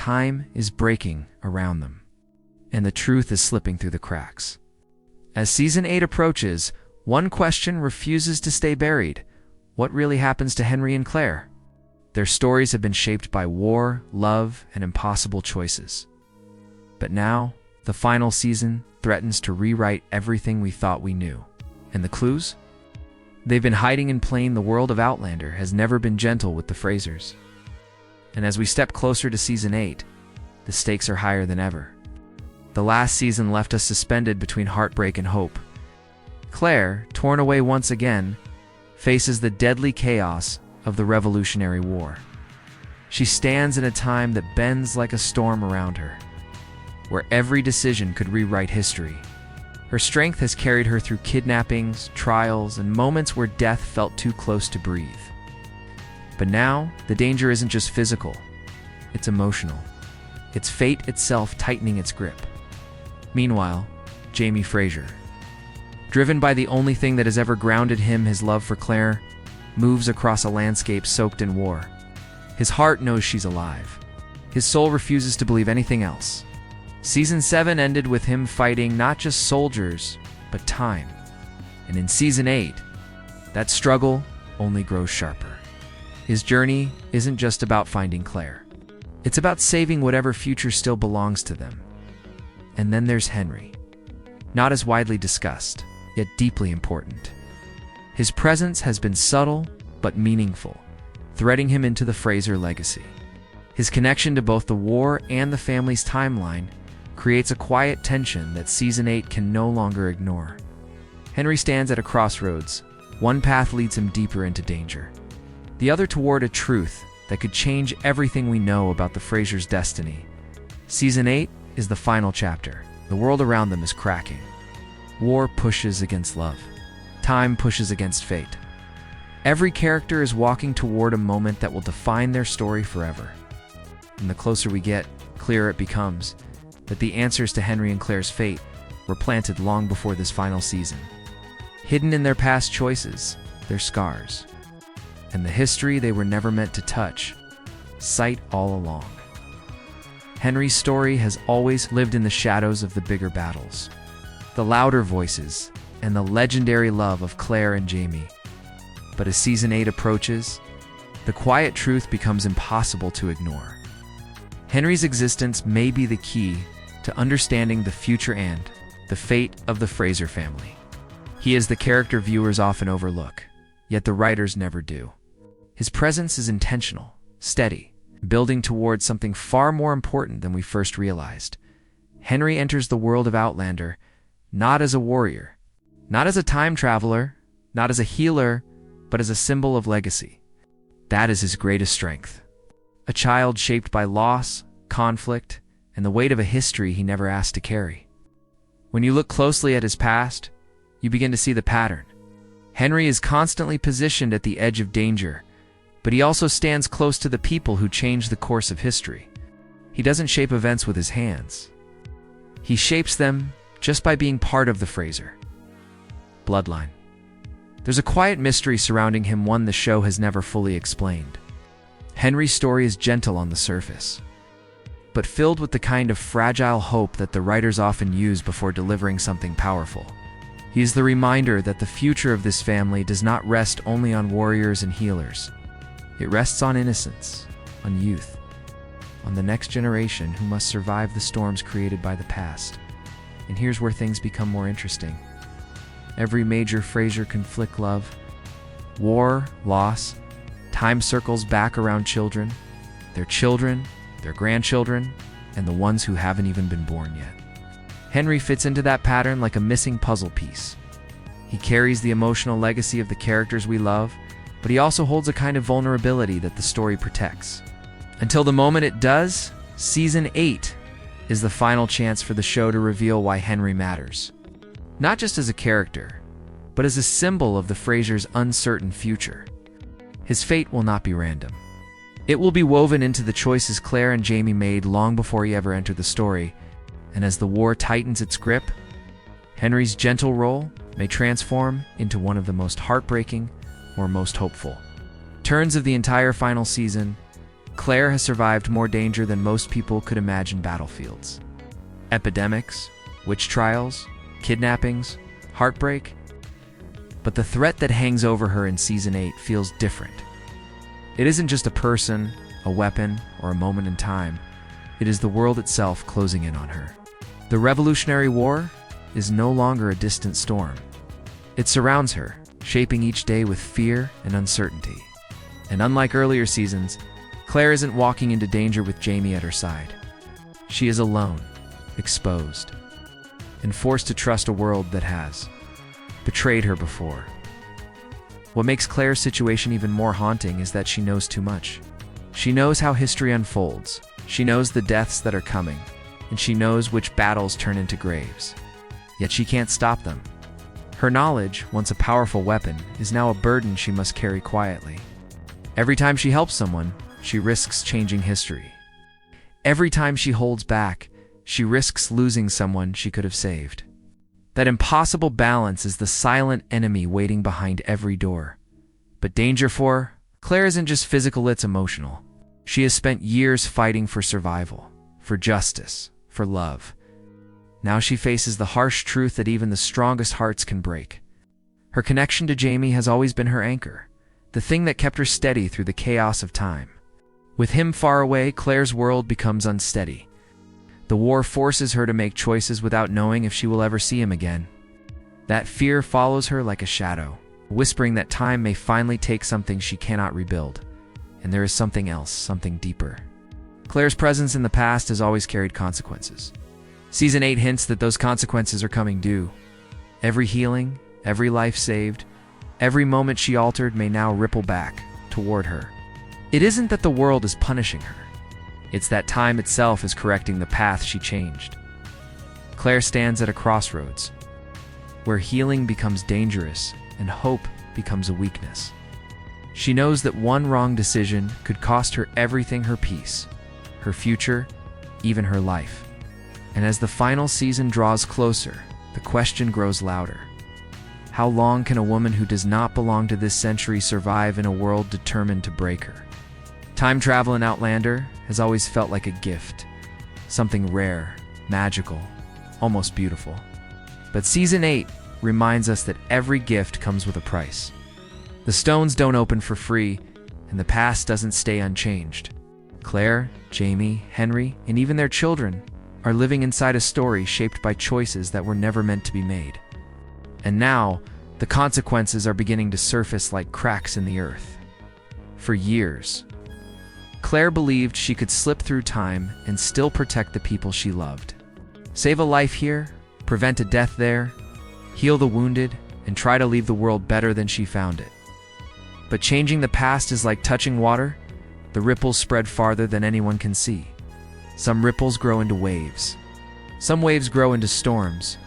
time is breaking around them, and the truth is slipping through the cracks. As Season 8 approaches, one question refuses to stay buried. What really happens to Henry and Claire? Their stories have been shaped by war, love, and impossible choices. But now, the final season threatens to rewrite everything we thought we knew. And the clues? They've been hiding in plain. The world of Outlander has never been gentle with the Frasers. And as we step closer to Season 8, the stakes are higher than ever. The last season left us suspended between heartbreak and hope. Claire, torn away once again, faces the deadly chaos of the Revolutionary War. She stands in a time that bends like a storm around her, where every decision could rewrite history. Her strength has carried her through kidnappings, trials, and moments where death felt too close to breathe. But now, the danger isn't just physical, it's emotional. It's fate itself tightening its grip. Meanwhile, Jamie Fraser, driven by the only thing that has ever grounded him, his love for Claire, moves across a landscape soaked in war. His heart knows she's alive. His soul refuses to believe anything else. Season 7 ended with him fighting not just soldiers, but time. And in Season 8, that struggle only grows sharper. His journey isn't just about finding Claire. It's about saving whatever future still belongs to them. And then there's Henry. Not as widely discussed, yet deeply important. His presence has been subtle but meaningful, threading him into the Fraser legacy. His connection to both the war and the family's timeline creates a quiet tension that Season 8 can no longer ignore. Henry stands at a crossroads. One path leads him deeper into danger, the other toward a truth that could change everything we know about the Frasers' destiny. Season 8 is the final chapter. The world around them is cracking. War pushes against love. Time pushes against fate. Every character is walking toward a moment that will define their story forever. And the closer we get, clearer it becomes that the answers to Henry and Claire's fate were planted long before this final season. Hidden in their past choices, their scars, and the history they were never meant to touch, sight all along. Henry's story has always lived in the shadows of the bigger battles, the louder voices, and the legendary love of Claire and Jamie. But as Season 8 approaches, the quiet truth becomes impossible to ignore. Henry's existence may be the key to understanding the future and the fate of the Fraser family. He is the character viewers often overlook, yet the writers never do. His presence is intentional, steady, building towards something far more important than we first realized. Henry enters the world of Outlander not as a warrior, not as a time traveler, not as a healer, but as a symbol of legacy. That is his greatest strength. A child shaped by loss, conflict, and the weight of a history he never asked to carry. When you look closely at his past, you begin to see the pattern. Henry is constantly positioned at the edge of danger, but he also stands close to the people who change the course of history. He doesn't shape events with his hands. He shapes them just by being part of the Fraser bloodline. There's a quiet mystery surrounding him, one the show has never fully explained. Henry's story is gentle on the surface, but filled with the kind of fragile hope that the writers often use before delivering something powerful. He is the reminder that the future of this family does not rest only on warriors and healers. It rests on innocence, on youth, on the next generation who must survive the storms created by the past. And here's where things become more interesting. Every major Fraser conflict, love, war, loss, time circles back around children, their grandchildren, and the ones who haven't even been born yet. Henry fits into that pattern like a missing puzzle piece. He carries the emotional legacy of the characters we love, but he also holds a kind of vulnerability that the story protects. Until the moment it does, Season 8 is the final chance for the show to reveal why Henry matters. Not just as a character, but as a symbol of the Frasers' uncertain future. His fate will not be random. It will be woven into the choices Claire and Jamie made long before he ever entered the story, and as the war tightens its grip, Henry's gentle role may transform into one of the most heartbreaking or most hopeful turns of the entire final season. Claire has survived more danger than most people could imagine battlefields. Epidemics, witch trials, kidnappings, heartbreak. But the threat that hangs over her in Season 8 feels different. It isn't just a person, a weapon, or a moment in time. It is the world itself closing in on her. The Revolutionary War is no longer a distant storm. It surrounds her, shaping each day with fear and uncertainty. And unlike earlier seasons, Claire isn't walking into danger with Jamie at her side. She is alone, exposed, and forced to trust a world that has betrayed her before. What makes Claire's situation even more haunting is that she knows too much. She knows how history unfolds, she knows the deaths that are coming, and she knows which battles turn into graves. Yet she can't stop them. Her knowledge, once a powerful weapon, is now a burden she must carry quietly. Every time she helps someone, she risks changing history. Every time she holds back, she risks losing someone she could have saved. That impossible balance is the silent enemy waiting behind every door. But danger for Claire isn't just physical, it's emotional. She has spent years fighting for survival, for justice, for love. Now she faces the harsh truth that even the strongest hearts can break. Her connection to Jamie has always been her anchor, the thing that kept her steady through the chaos of time. With him far away, Claire's world becomes unsteady. The war forces her to make choices without knowing if she will ever see him again. That fear follows her like a shadow, whispering that time may finally take something she cannot rebuild. And there is something else, something deeper. Claire's presence in the past has always carried consequences. Season 8 hints that those consequences are coming due. Every healing, every life saved, every moment she altered may now ripple back toward her. It isn't that the world is punishing her. It's that time itself is correcting the path she changed. Claire stands at a crossroads, where healing becomes dangerous and hope becomes a weakness. She knows that one wrong decision could cost her everything: her peace, her future, even her life. And as the final season draws closer, the question grows louder. How long can a woman who does not belong to this century survive in a world determined to break her? Time travel in Outlander has always felt like a gift, something rare, magical, almost beautiful. But Season 8 reminds us that every gift comes with a price. The stones don't open for free, and the past doesn't stay unchanged. Claire, Jamie, Henry, and even their children are living inside a story shaped by choices that were never meant to be made. And now, the consequences are beginning to surface like cracks in the earth. For years, Claire believed she could slip through time and still protect the people she loved. Save a life here, prevent a death there, heal the wounded, and try to leave the world better than she found it. But changing the past is like touching water. The ripples spread farther than anyone can see. Some ripples grow into waves. Some waves grow into storms.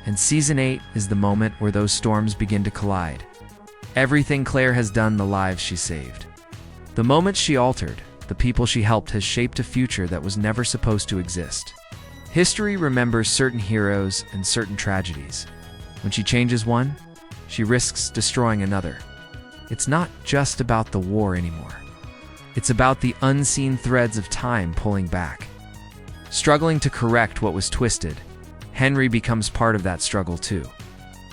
And Season 8 is the moment where those storms begin to collide. Everything Claire has done, the lives she saved, the moments she altered, the people she helped, has shaped a future that was never supposed to exist. History remembers certain heroes and certain tragedies. When she changes one, she risks destroying another. It's not just about the war anymore. It's about the unseen threads of time pulling back. Struggling to correct what was twisted, Henry becomes part of that struggle too.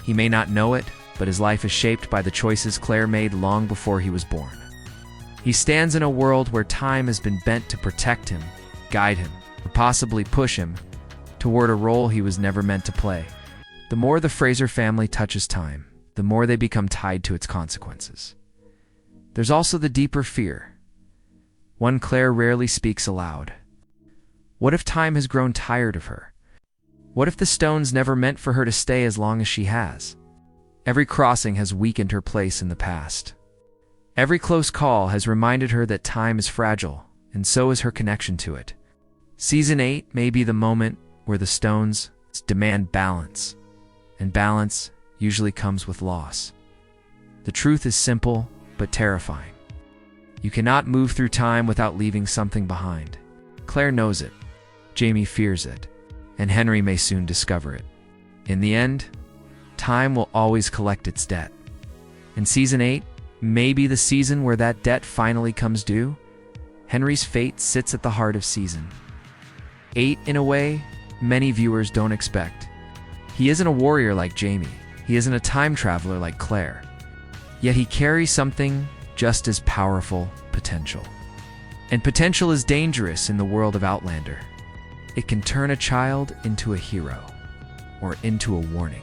He may not know it, but his life is shaped by the choices Claire made long before he was born. He stands in a world where time has been bent to protect him, guide him, or possibly push him toward a role he was never meant to play. The more the Fraser family touches time, the more they become tied to its consequences. There's also the deeper fear, one Claire rarely speaks aloud. What if time has grown tired of her? What if the stones never meant for her to stay as long as she has? Every crossing has weakened her place in the past. Every close call has reminded her that time is fragile, and so is her connection to it. Season 8 may be the moment where the stones demand balance, and balance usually comes with loss. The truth is simple, but terrifying. You cannot move through time without leaving something behind. Claire knows it, Jamie fears it, and Henry may soon discover it. In the end, time will always collect its debt. And Season 8 may be the season where that debt finally comes due. Henry's fate sits at the heart of Season 8 in a way many viewers don't expect. He isn't a warrior like Jamie. He isn't a time traveler like Claire. Yet he carries something just as powerful: potential. And potential is dangerous in the world of Outlander. It can turn a child into a hero, or into a warning.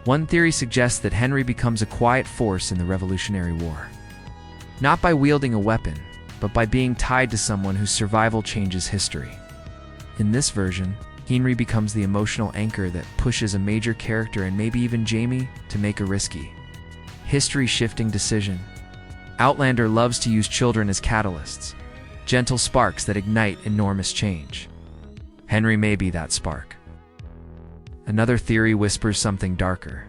One theory suggests that Henry becomes a quiet force in the Revolutionary War. Not by wielding a weapon, but by being tied to someone whose survival changes history. In this version, Henry becomes the emotional anchor that pushes a major character, and maybe even Jamie, to make a risky, history-shifting decision. Outlander loves to use children as catalysts, gentle sparks that ignite enormous change. Henry may be that spark. Another theory whispers something darker.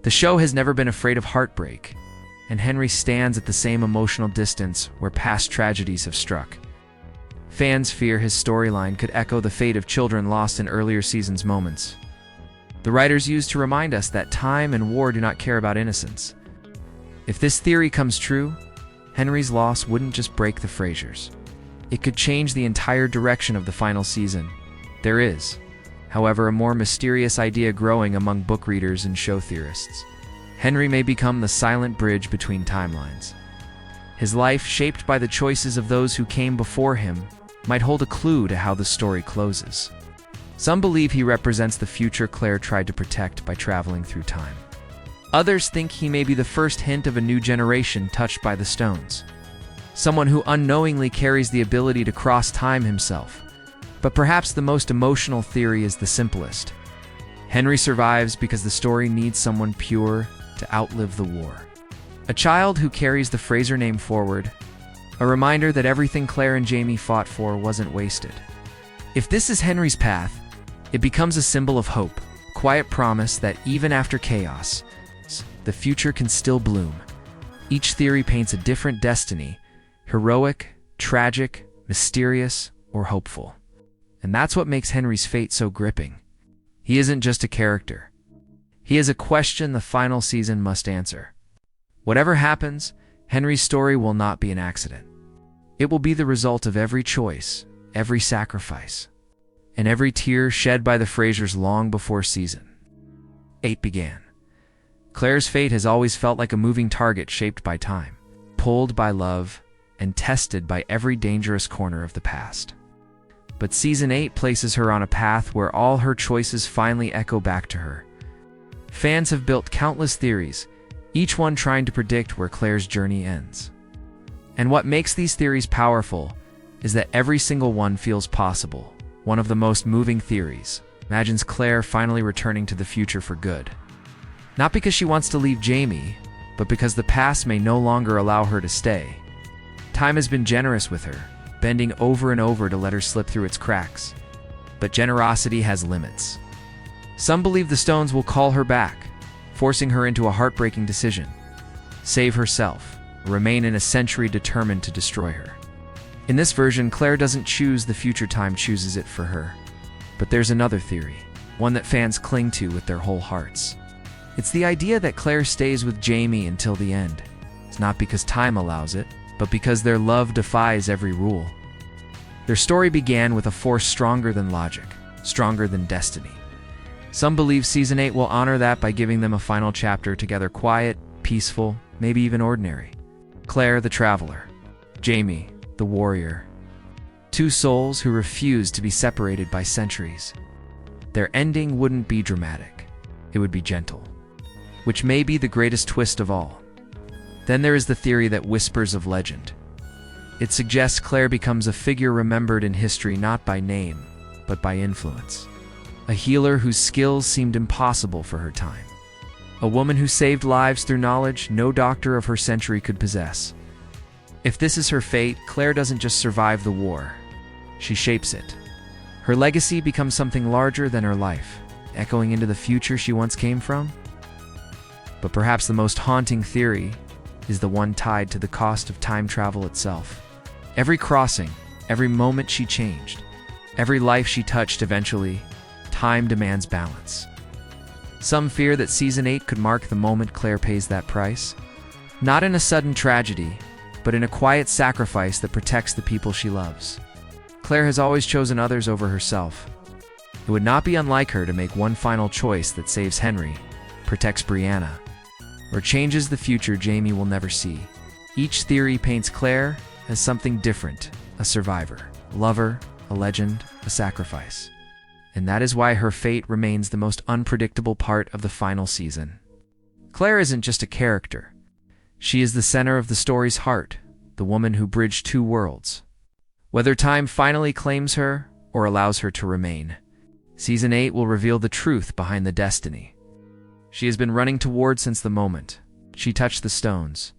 The show has never been afraid of heartbreak, and Henry stands at the same emotional distance where past tragedies have struck. Fans fear his storyline could echo the fate of children lost in earlier seasons' moments. The writers use to remind us that time and war do not care about innocence. If this theory comes true, Henry's loss wouldn't just break the Frasers. It could change the entire direction of the final season. There is, however, a more mysterious idea growing among book readers and show theorists. Henry may become the silent bridge between timelines. His life, shaped by the choices of those who came before him, might hold a clue to how the story closes. Some believe he represents the future Claire tried to protect by traveling through time. Others think he may be the first hint of a new generation touched by the stones. Someone who unknowingly carries the ability to cross time himself. But perhaps the most emotional theory is the simplest. Henry survives because the story needs someone pure to outlive the war. A child who carries the Fraser name forward, a reminder that everything Claire and Jamie fought for wasn't wasted. If this is Henry's path, it becomes a symbol of hope, quiet promise that even after chaos, the future can still bloom. Each theory paints a different destiny: heroic, tragic, mysterious, or hopeful. And that's what makes Henry's fate so gripping. He isn't just a character. He is a question the final season must answer. Whatever happens, Henry's story will not be an accident. It will be the result of every choice, every sacrifice, and every tear shed by the Frasers long before season 8 began. Claire's fate has always felt like a moving target shaped by time, pulled by love, and tested by every dangerous corner of the past. But Season 8 places her on a path where all her choices finally echo back to her. Fans have built countless theories, each one trying to predict where Claire's journey ends. And what makes these theories powerful is that every single one feels possible. One of the most moving theories imagines Claire finally returning to the future for good. Not because she wants to leave Jamie, but because the past may no longer allow her to stay. Time has been generous with her, bending over and over to let her slip through its cracks. But generosity has limits. Some believe the stones will call her back, forcing her into a heartbreaking decision: save herself, or remain in a century determined to destroy her. In this version, Claire doesn't choose the future, time chooses it for her. But there's another theory, one that fans cling to with their whole hearts. It's the idea that Claire stays with Jamie until the end. It's not because time allows it, but because their love defies every rule. Their story began with a force stronger than logic, stronger than destiny. Some believe Season 8 will honor that by giving them a final chapter together, quiet, peaceful, maybe even ordinary. Claire, the traveler; Jamie, the warrior. Two souls who refuse to be separated by centuries. Their ending wouldn't be dramatic. It would be gentle, which may be the greatest twist of all. Then there is the theory that whispers of legend. It suggests Claire becomes a figure remembered in history not by name, but by influence. A healer whose skills seemed impossible for her time. A woman who saved lives through knowledge no doctor of her century could possess. If this is her fate, Claire doesn't just survive the war. She shapes it. Her legacy becomes something larger than her life, echoing into the future she once came from. But perhaps the most haunting theory is the one tied to the cost of time travel itself. Every crossing, every moment she changed, every life she touched, eventually, time demands balance. Some fear that Season 8 could mark the moment Claire pays that price. Not in a sudden tragedy, but in a quiet sacrifice that protects the people she loves. Claire has always chosen others over herself. It would not be unlike her to make one final choice that saves Henry, protects Brianna, or changes the future Jamie will never see. Each theory paints Claire as something different: a survivor, a lover, a legend, a sacrifice. And that is why her fate remains the most unpredictable part of the final season. Claire isn't just a character. She is the center of the story's heart, the woman who bridged two worlds. Whether time finally claims her or allows her to remain, Season 8 will reveal the truth behind the destiny she has been running toward since the moment she touched the stones.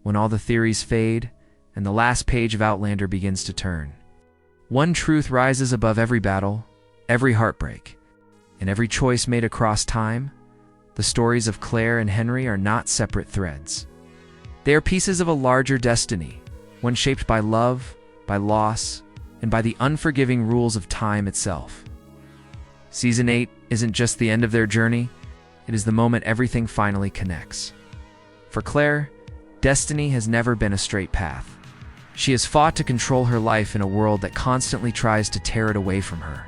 When all the theories fade and the last page of Outlander begins to turn, one truth rises above every battle, every heartbreak, and every choice made across time. The stories of Claire and Henry are not separate threads. They are pieces of a larger destiny, one shaped by love, by loss, and by the unforgiving rules of time itself. Season 8 isn't just the end of their journey, it is the moment everything finally connects. For Claire, destiny has never been a straight path. She has fought to control her life in a world that constantly tries to tear it away from her.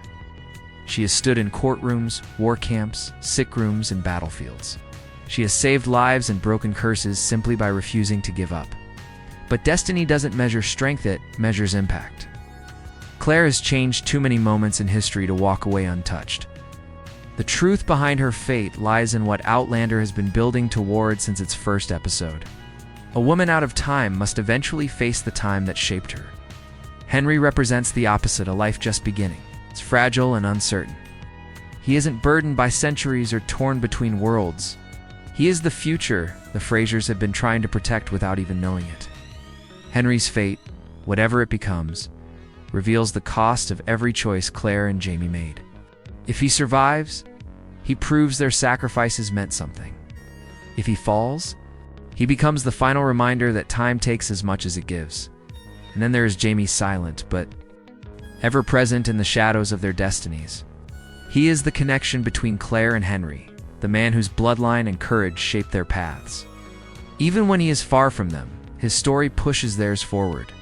She has stood in courtrooms, war camps, sick rooms, and battlefields. She has saved lives and broken curses simply by refusing to give up. But destiny doesn't measure strength, it measures impact. Claire has changed too many moments in history to walk away untouched. The truth behind her fate lies in what Outlander has been building toward since its first episode. A woman out of time must eventually face the time that shaped her. Henry represents the opposite, a life just beginning. It's fragile and uncertain. He isn't burdened by centuries or torn between worlds. He is the future the Frasers have been trying to protect without even knowing it. Henry's fate, whatever it becomes, reveals the cost of every choice Claire and Jamie made. If he survives, he proves their sacrifices meant something. If he falls, he becomes the final reminder that time takes as much as it gives. And then there is Jamie, silent but ever present in the shadows of their destinies. He is the connection between Claire and Henry, the man whose bloodline and courage shaped their paths. Even when he is far from them, his story pushes theirs forward.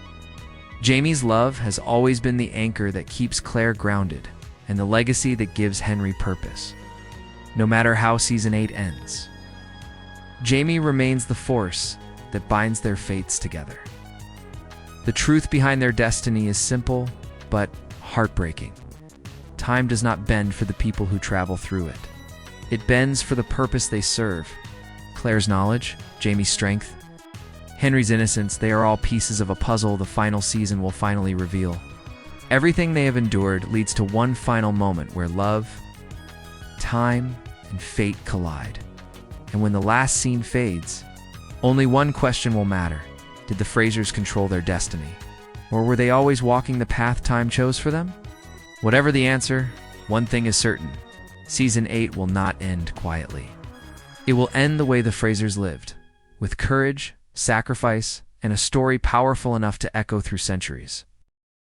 Jamie's love has always been the anchor that keeps Claire grounded, and the legacy that gives Henry purpose. No matter how Season 8 ends, Jamie remains the force that binds their fates together. The truth behind their destiny is simple, but heartbreaking. Time does not bend for the people who travel through it. It bends for the purpose they serve. Claire's knowledge, Jamie's strength, Henry's innocence, they are all pieces of a puzzle the final season will finally reveal. Everything they have endured leads to one final moment where love, time, and fate collide. And when the last scene fades, only one question will matter. Did the Frasers control their destiny? Or were they always walking the path time chose for them? Whatever the answer, one thing is certain. Season 8 will not end quietly. It will end the way the Frasers lived, with courage, sacrifice, and a story powerful enough to echo through centuries.